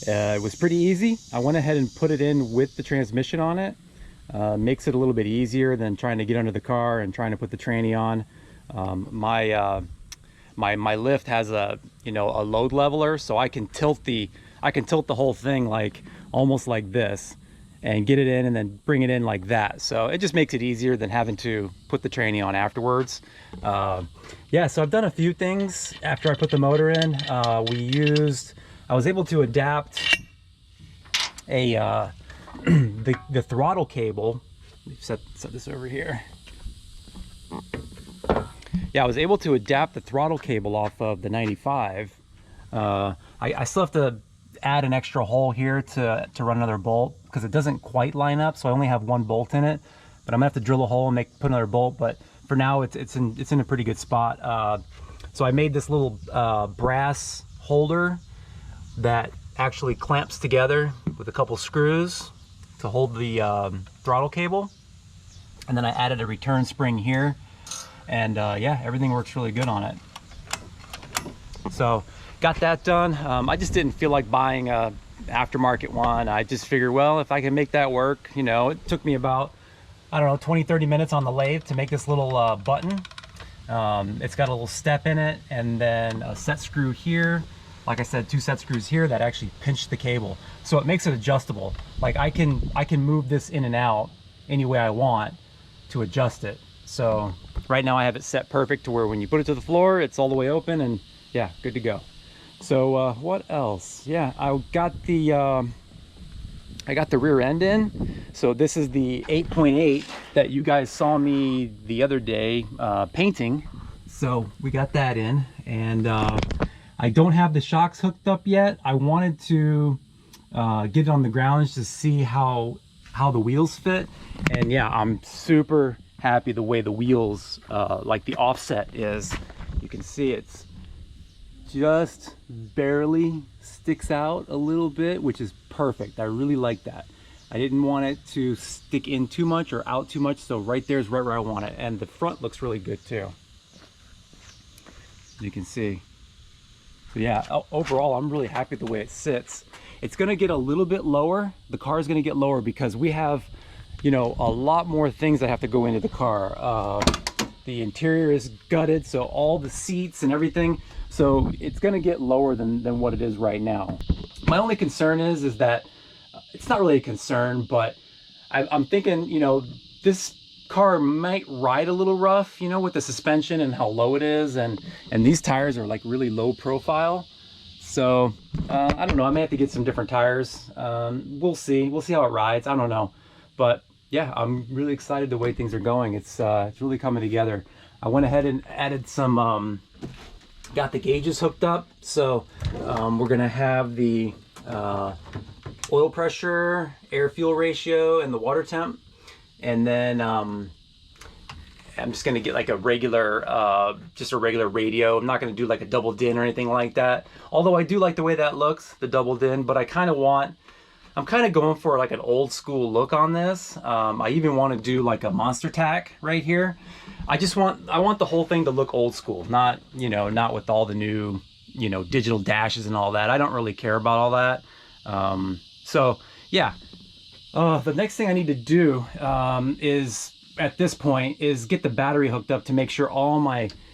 It was pretty easy. I went ahead and put it in with the transmission on it. Makes it a little bit easier than trying to get under the car and trying to put the tranny on. My lift has a a load leveler, so I can tilt the whole thing like almost like this and get it in and then bring it in like that. So it just makes it easier than having to put the tranny on afterwards. Yeah, so I've done a few things after I put the motor in. I was able to adapt a the throttle cable. Set this over here. Yeah, I was able to adapt the throttle cable off of the 95. I still have to add an extra hole here to run another bolt because it doesn't quite line up, so I only have one bolt in it. But I'm gonna have to drill a hole and put another bolt. But for now, it's in a pretty good spot. So I made this little brass holder that actually clamps together with a couple screws to hold the throttle cable, and then I added a return spring here, and yeah, everything works really good on it. So got that done. I just didn't feel like buying a aftermarket one. I just figured, well, if I can make that work, it took me about, I don't know, 20-30 minutes on the lathe to make this little button. It's got a little step in it, and then a set screw here. Like I said, 2 set screws here that actually pinch the cable, so it makes it adjustable. Like I can move this in and out any way I want to adjust it. So right now I have it set perfect to where when you put it to the floor, it's all the way open, and yeah, good to go. So what else? Yeah, I got the rear end in. So this is the 8.8 that you guys saw me the other day painting. So we got that in, and I don't have the shocks hooked up yet. I wanted to get it on the ground to see how the wheels fit. And yeah, I'm super happy the way the wheels, like the offset is. You can see it's just barely sticks out a little bit, which is perfect. I really like that. I didn't want it to stick in too much or out too much, so right there is right where I want it. And the front looks really good too, as you can see. So yeah, overall, I'm really happy the way it sits. It's gonna get a little bit lower. The car is gonna get lower because we have, a lot more things that have to go into the car. The interior is gutted, so all the seats and everything. So it's gonna get lower than what it is right now. My only concern is that, it's not really a concern, but I'm thinking, this car might ride a little rough, with the suspension and how low it is, and these tires are like really low profile. So I don't know, I may have to get some different tires. We'll see how it rides. I don't know, but yeah, I'm really excited the way things are going. It's really coming together. I went ahead and added some got the gauges hooked up, so we're gonna have the oil pressure, air fuel ratio, and the water temp. And then I'm just gonna get like a regular, just a regular radio. I'm not gonna do like a double din or anything like that. Although I do like the way that looks, the double din, but I'm kind of going for like an old school look on this. I even want to do like a monster tack right here. I want the whole thing to look old school, not with all the new, digital dashes and all that. I don't really care about all that. So yeah. The next thing I need to do is, at this point, is get the battery hooked up to make sure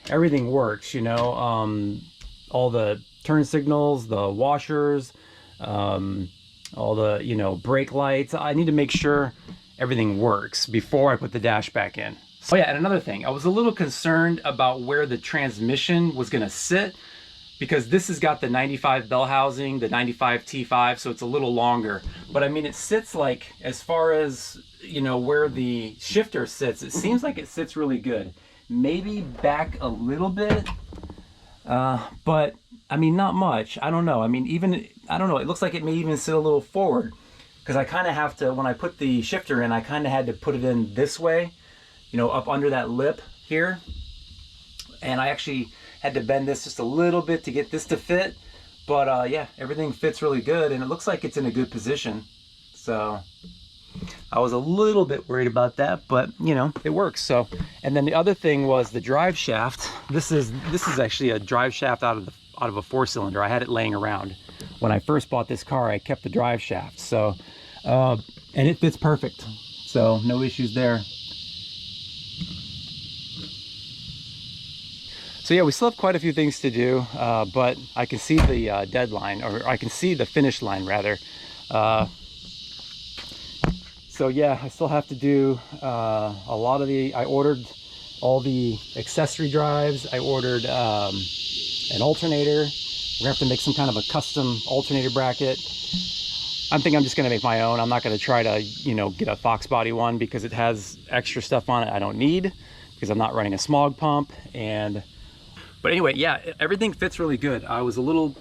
everything works, all the turn signals, the washers, all the, brake lights. I need to make sure everything works before I put the dash back in. So yeah, and another thing, I was a little concerned about where the transmission was gonna sit, because this has got the 95 bell housing, the 95 T5, so it's a little longer. But I mean, it sits like, as far as, where the shifter sits, it seems like it sits really good. Maybe back a little bit, but I mean, not much. I don't know. I mean, I don't know. It looks like it may even sit a little forward, because I kind of have to, when I put the shifter in, I kind of had to put it in this way, up under that lip here. And I actually had to bend this just a little bit to get this to fit, but yeah, everything fits really good, and it looks like it's in a good position. So I was a little bit worried about that, but it works. So, and then the other thing was the drive shaft. This is actually a drive shaft out of a 4-cylinder. I had it laying around. when I first bought this car, I kept the drive shaft. So, and it fits perfect. So no issues there. So yeah, we still have quite a few things to do, but I can see the deadline, or I can see the finish line rather. So yeah, I still have to do a lot of I ordered all the accessory drives. I ordered an alternator. We're gonna have to make some kind of a custom alternator bracket. I'm thinking I'm just gonna make my own. I'm not gonna try to, you know, get a FoxBody one because it has extra stuff on it I don't need, because I'm not running a smog pump. But anyway, yeah, everything fits really good. I was a little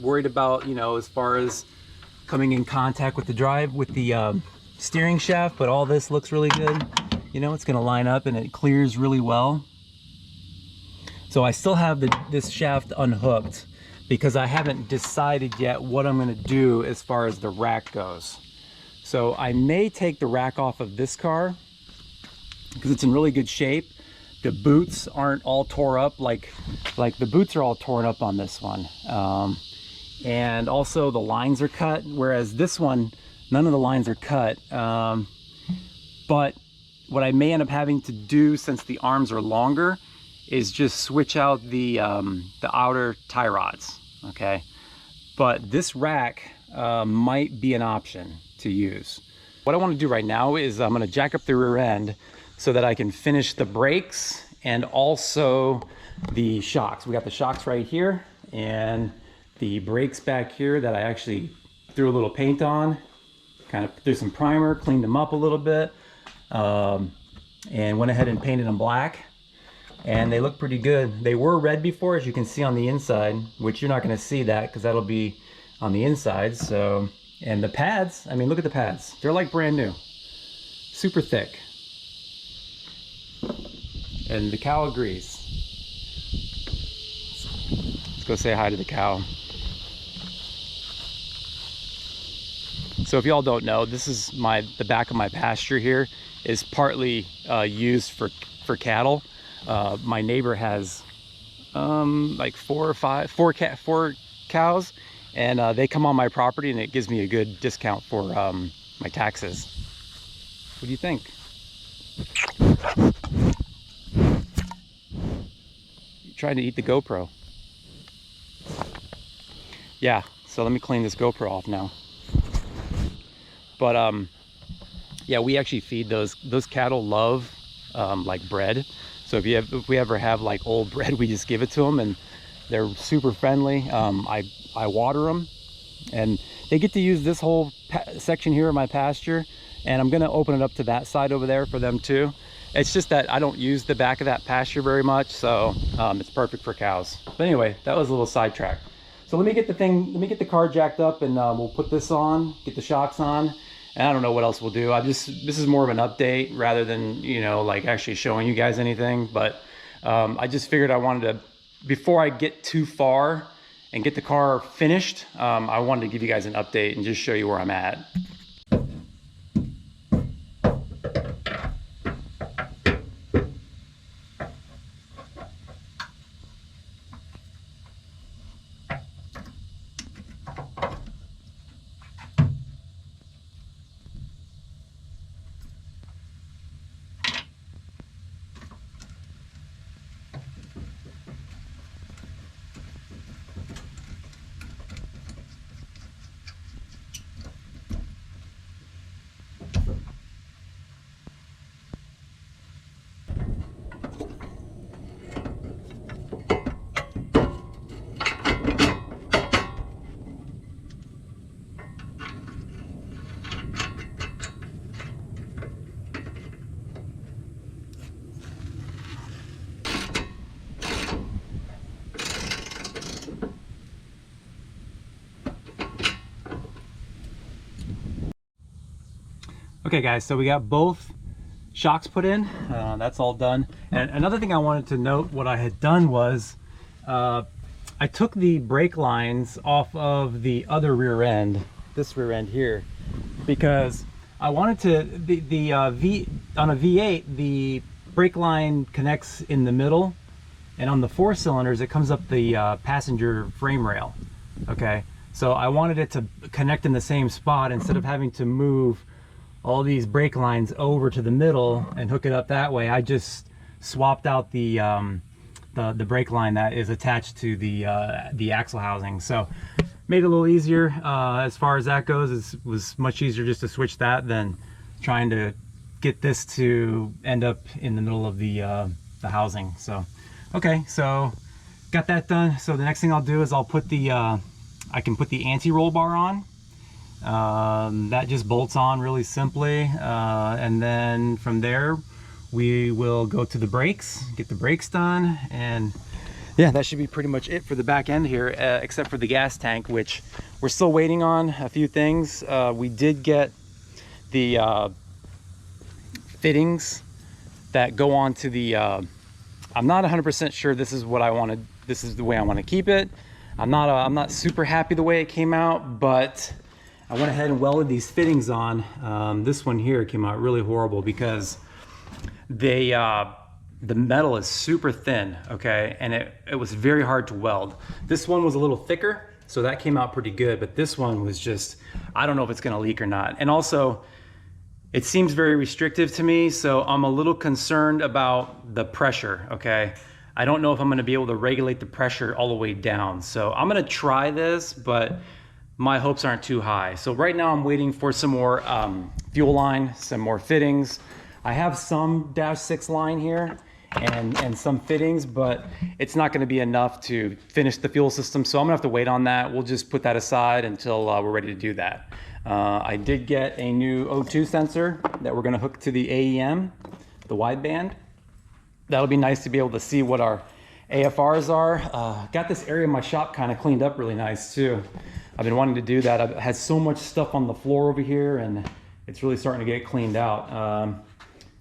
worried about, you know, as far as coming in contact with the steering shaft, but all this looks really good. You know, it's gonna line up and it clears really well. So I still have this shaft unhooked because I haven't decided yet what I'm gonna do as far as the rack goes. So I may take the rack off of this car because it's in really good shape. The boots aren't all tore up, like the boots are all torn up on this one. And also the lines are cut, whereas this one, none of the lines are cut. But what I may end up having to do, since the arms are longer, is just switch out the outer tie rods, okay? But this rack might be an option to use. What I want to do right now is I'm going to jack up the rear end so that I can finish the brakes and also the shocks. We got the shocks right here and the brakes back here that I actually threw a little paint on, kind of threw some primer, cleaned them up a little bit, and went ahead and painted them black. And they look pretty good. They were red before, as you can see on the inside, which you're not going to see that because that'll be on the inside. So, and the pads, I mean, look at the pads. They're like brand new, super thick. And the cow agrees. Let's go say hi to the cow. So if y'all don't know, this is the back of my pasture here is partly used for cattle. My neighbor has like four cows, and they come on my property, and it gives me a good discount for my taxes. What do you think? You're trying to eat the GoPro. Yeah, so let me clean this GoPro off now. But yeah, we actually feed those cattle love like bread. So if we ever have like old bread, we just give it to them, and they're super friendly. I water them, and they get to use this whole section here of my pasture, and I'm gonna open it up to that side over there for them too. It's just that I don't use the back of that pasture very much, so it's perfect for cows. But anyway, that was a little sidetrack. So let me get the car jacked up, and we'll put this on, get the shocks on. And I don't know what else we'll do. This is more of an update rather than, you know, like actually showing you guys anything. But I just figured I wanted to, before I get too far and get the car finished, I wanted to give you guys an update and just show you where I'm at. Okay guys, so we got both shocks put in. That's all done. And another thing I wanted to note, what I had done was I took the brake lines off of the other rear end, this rear end here, because I wanted to, on a V8, the brake line connects in the middle, and on the 4 cylinders it comes up the passenger frame rail. Okay, So I wanted it to connect in the same spot instead of having to move all these brake lines over to the middle and hook it up that way. I just swapped out the brake line that is attached to the axle housing. So made it a little easier as far as that goes. It was much easier just to switch that than trying to get this to end up in the middle of the housing. So okay, so got that done. So the next thing I'll do is I'll put the I can put the anti-roll bar on. That just bolts on really simply, and then from there we will go to the brakes, get the brakes done, and yeah, that should be pretty much it for the back end here, except for the gas tank, which we're still waiting on a few things. We did get the fittings that go on to the I'm not 100% sure this is what I want to, this is the way I want to keep it. I'm not super happy the way it came out, but I went ahead and welded these fittings on. This one here came out really horrible because they the metal is super thin, okay, and it was very hard to weld. This one was a little thicker, so that came out pretty good, but this one was just, I don't know if it's gonna leak or not. And also, it seems very restrictive to me, so I'm a little concerned about the pressure, okay? I don't know if I'm gonna be able to regulate the pressure all the way down. So I'm gonna try this, but my hopes aren't too high. So right now I'm waiting for some more fuel line, some more fittings. I have some -6 line here and some fittings, but it's not gonna be enough to finish the fuel system. So I'm gonna have to wait on that. We'll just put that aside until we're ready to do that. I did get a new O2 sensor that we're gonna hook to the AEM, the wideband. That'll be nice to be able to see what our AFRs are. Got this area of my shop kind of cleaned up really nice too. I've been wanting to do that. I've had so much stuff on the floor over here and it's really starting to get cleaned out.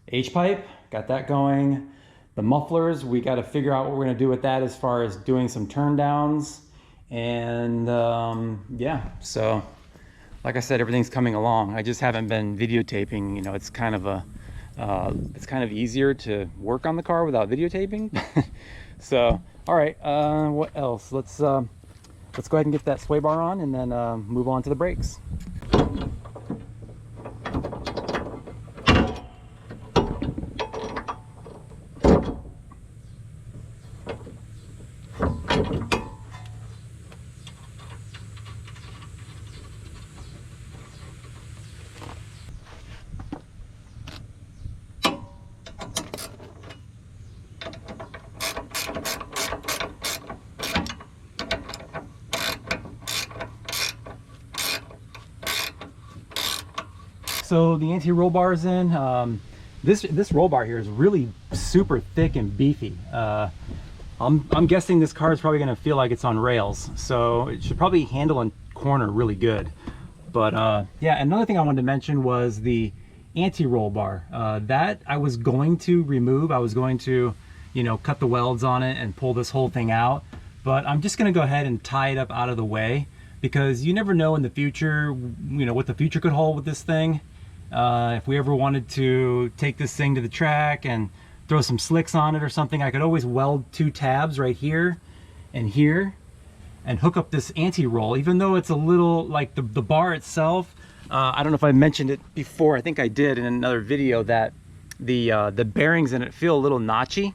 H-pipe, got that going. The mufflers, we got to figure out what we're going to do with that as far as doing some turn downs. And yeah, so like I said, everything's coming along. I just haven't been videotaping. You know, it's kind of easier to work on the car without videotaping. So, all right, what else? Let's go ahead and get that sway bar on and then move on to the brakes. So the anti-roll bar is in. This roll bar here is really super thick and beefy. I'm guessing this car is probably going to feel like it's on rails, so it should probably handle a corner really good. But yeah, another thing I wanted to mention was the anti-roll bar. That I was going to remove. I was going to, you know, cut the welds on it and pull this whole thing out. But I'm just going to go ahead and tie it up out of the way, because you never know in the future, you know, what the future could hold with this thing. If we ever wanted to take this thing to the track and throw some slicks on it or something, I could always weld 2 tabs right here and hook up this anti-roll, even though it's a little, like the bar itself, I don't know if I mentioned it before, I think I did in another video, that the bearings in it feel a little notchy.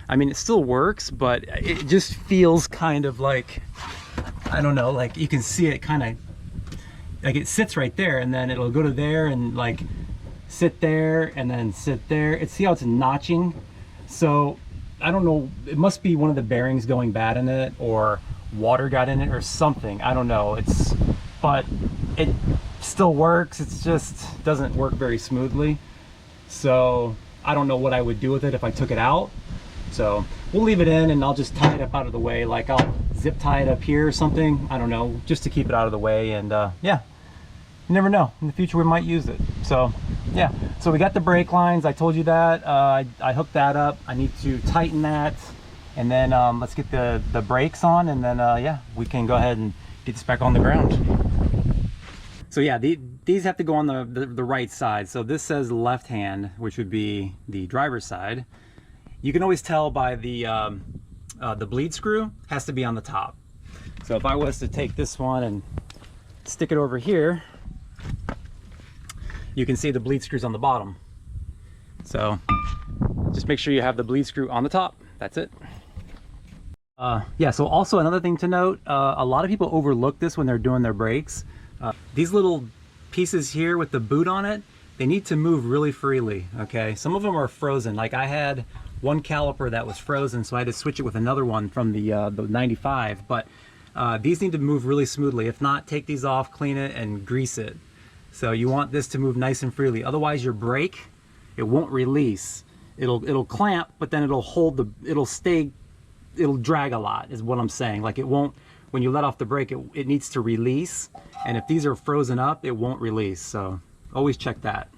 I mean, it still works, but it just feels kind of like, I don't know, like you can see it kind of, like it sits right there and then it'll go to there and like sit there and then sit there. See how it's notching? So I don't know, it must be one of the bearings going bad in it, or water got in it or something. I don't know. But it still works. It's just doesn't work very smoothly. So I don't know what I would do with it if I took it out. So we'll leave it in and I'll just tie it up out of the way. Like I'll zip tie it up here or something. I don't know, just to keep it out of the way. And yeah, you never know. In the future we might use it. So yeah, so we got the brake lines. I told you that. I hooked that up. I need to tighten that. And then let's get the brakes on, and then yeah, we can go ahead and get this back on the ground. So yeah, these have to go on the right side. So this says left hand, which would be the driver's side. You can always tell by the bleed screw has to be on the top. So if I was to take this one and stick it over here, you can see the bleed screws on the bottom. So just make sure you have the bleed screw on the top. That's it. Yeah, so also another thing to note, a lot of people overlook this when they're doing their brakes. These little pieces here with the boot on it, they need to move really freely, okay? Some of them are frozen. Like I had one caliper that was frozen, so I had to switch it with another one from the 95, but these need to move really smoothly. If not, take these off, clean it, and grease it. So you want this to move nice and freely. Otherwise your brake, it won't release. It'll clamp, but then it'll hold it'll drag a lot is what I'm saying. Like it won't, when you let off the brake, it needs to release. And if these are frozen up, it won't release. So always check that.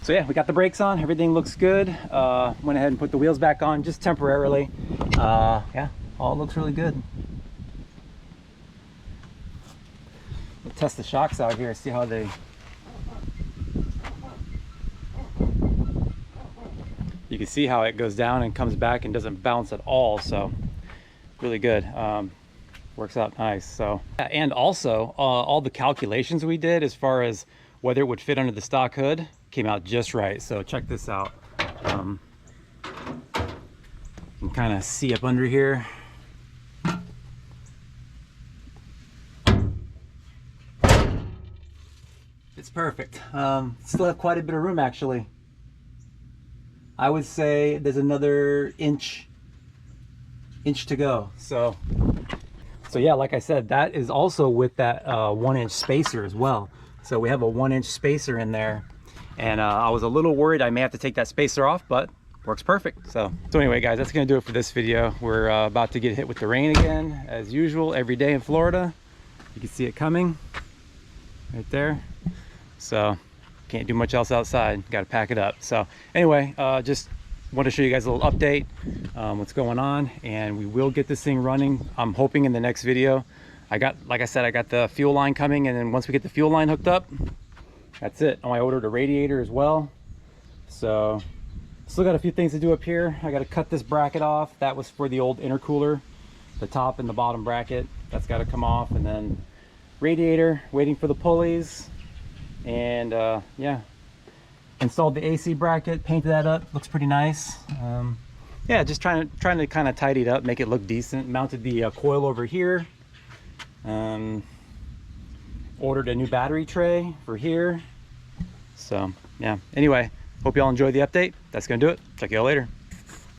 So yeah, we got the brakes on, everything looks good. Went ahead and put the wheels back on just temporarily. Yeah, all looks really good. We'll test the shocks out here, see how they, you can see how it goes down and comes back and doesn't bounce at all. So really good. Works out nice. So, and also all the calculations we did as far as whether it would fit under the stock hood came out just right. So check this out. You can kind of see up under here. It's perfect. Still have quite a bit of room actually. I would say there's another inch to go. So yeah, like I said, that is also with that 1-inch spacer as well. So we have a 1-inch spacer in there, and I was a little worried I may have to take that spacer off, but works perfect. So anyway guys, that's gonna do it for this video. We're about to get hit with the rain again, as usual, every day in Florida. You can see it coming right there. So can't do much else outside, got to pack it up. So anyway, just want to show you guys a little update, what's going on, and we will get this thing running. I'm hoping in the next video. Like I said, I got the fuel line coming, and then once we get the fuel line hooked up, that's it. Oh, I ordered a radiator as well. So still got a few things to do up here. I got to cut this bracket off. That was for the old intercooler, the top and the bottom bracket. That's got to come off, and then radiator, waiting for the pulleys. And yeah, installed the AC bracket, painted that up, looks pretty nice. Yeah, just trying to kind of tidy it up, make it look decent. Mounted the coil over here. Ordered a new battery tray for here. So yeah, anyway, hope y'all enjoyed the update. That's gonna do it. Check y'all later.